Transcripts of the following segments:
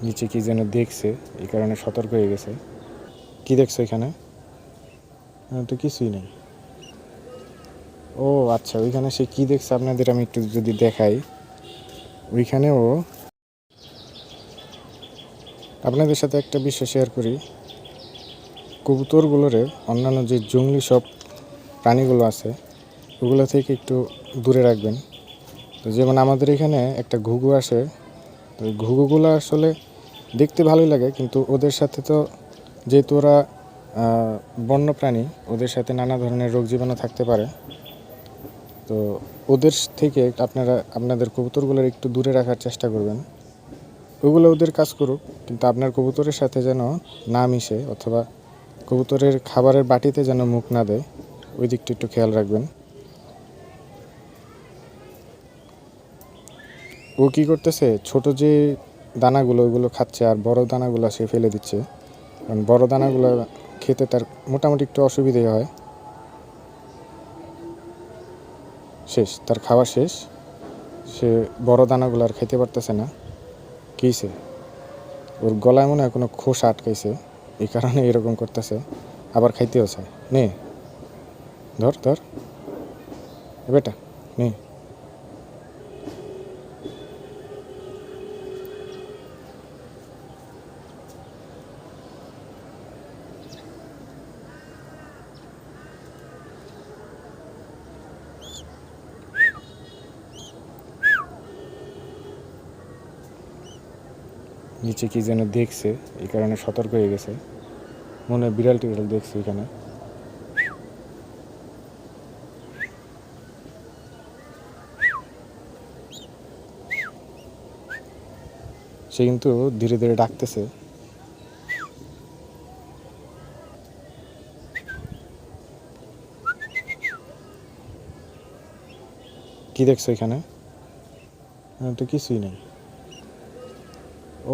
নিচে কি যেন দেখছে, এই কারণে সতর্ক হয়ে গেছে। কি দেখছো এখানে? তো কিছুই নেই। ও আচ্ছা, ওইখানে সে কি দেখছে আপনাদের আমি একটু যদি দেখাই। ওইখানেও আপনাদের সাথে একটা বিষয় শেয়ার করি। কবুতরগুলোরে অন্যান্য যে জংলি সব প্রাণীগুলো আছে ওগুলো থেকে একটু দূরে রাখবেন। তো যেমন আমাদের এখানে একটা ঘুঘু আসে, তো ঘুঘুগুলো আসলে দেখতে ভালোই লাগে, কিন্তু ওদের সাথে তো যেহেতু ওরা বন্য প্রাণী, ওদের সাথে নানা ধরনের রোগ জীবাণু থাকতে পারে। তো ওদের থেকে আপনাদের কবুতরগুলোর একটু দূরে রাখার চেষ্টা করবেন। ওগুলো ওদের কাজ করুক, কিন্তু আপনার কবুতরের সাথে যেন না মিশে, অথবা কবুতরের খাবারের বাটিতে যেন মুখ না দেয়, ওই দিকটা একটু খেয়াল রাখবেন। ও কী করতেছে, ছোট যে দানাগুলো ওইগুলো খাচ্ছে, আর বড় দানাগুলো সে ফেলে দিচ্ছে। কারণ বড় দানাগুলো খেতে তার মোটামুটি একটু অসুবিধে হয়। শেষ, তার খাওয়া শেষ, সে বড় দানাগুলো আর খেতে পারতেছে না। কীছে, ওর গলায় মনে হয় কোনো খোসা আটকাইছে, এই কারণে এরকম করতেছে। আবার খাইতেও চায়। নে ধর ধর বেটা, নে। নিচে কি যেন দেখছে, এই কারণে সতর্ক হয়ে গেছে। মনে হয় বিড়াল টিড়াল দেখছে এখানে। সে কিন্তু ধীরে ধীরে ডাকতেছে। কি দেখছো এখানে? তো কিছুই নেই।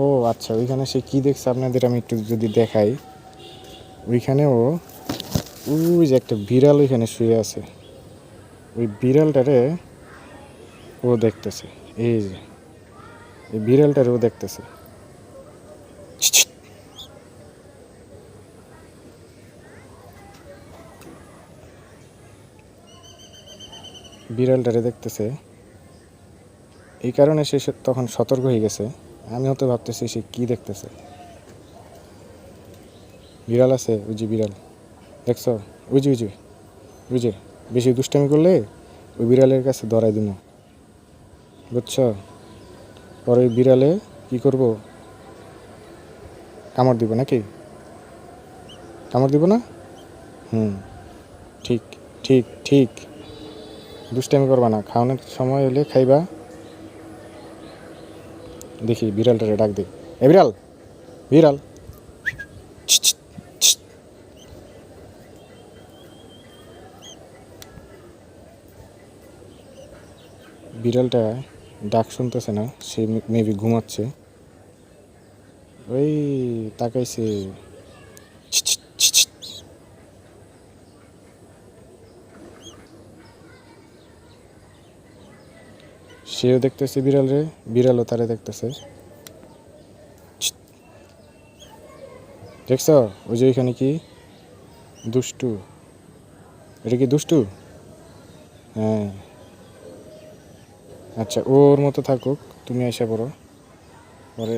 ও আচ্ছা, ওইখানে সে কি দেখছে আপনাদের আমি একটু যদি দেখাই। ওইখানেও ওই যে একটা বিড়াল ওইখানে শুয়ে আছে, ওই বিড়ালটারে ও দেখতেছে। এই যে এই বিড়ালটারে ও দেখতেছে। বিড়ালটারে দেখতেছে, এই কারণে সে তখন সতর্ক হয়ে গেছে। আমিও তো ভাবতেছি সে কি দেখতেছে। বিড়াল আছে, ওই যে বিড়াল দেখছো, ওই যে ওই যে ওই যে বেশি দুষ্টামি করলে ওই বিড়ালের কাছে ধরাই দিন, বুঝছো? পরে ওই বিড়ালে কি করব, কামড় দিব নাকি? কামড় দিব না? ঠিক ঠিক ঠিক। দুষ্টামি করবা না, খাওয়ানোর সময় হলে খাইবা। দেখি বিড়ালটারে ডাক দে। এ বিড়াল, বিড়াল, বিড়ালটা ডাক শুনতেছে না, সে মেবি ঘুমাচ্ছে। ওই তাকাইছে। সেও দেখতেছে বিড়াল রে, বিড়ালও তারে দেখতেছে। দেখছ ওই যে ওইখানে কি দুষ্টু, এটা কি দুষ্টু? হ্যাঁ আচ্ছা, ওর মতো থাকুক, তুমি এসে পড়ো। পরে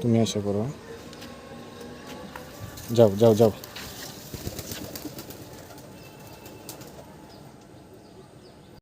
তুমি এসে পড়ো, যাও যাও যাও।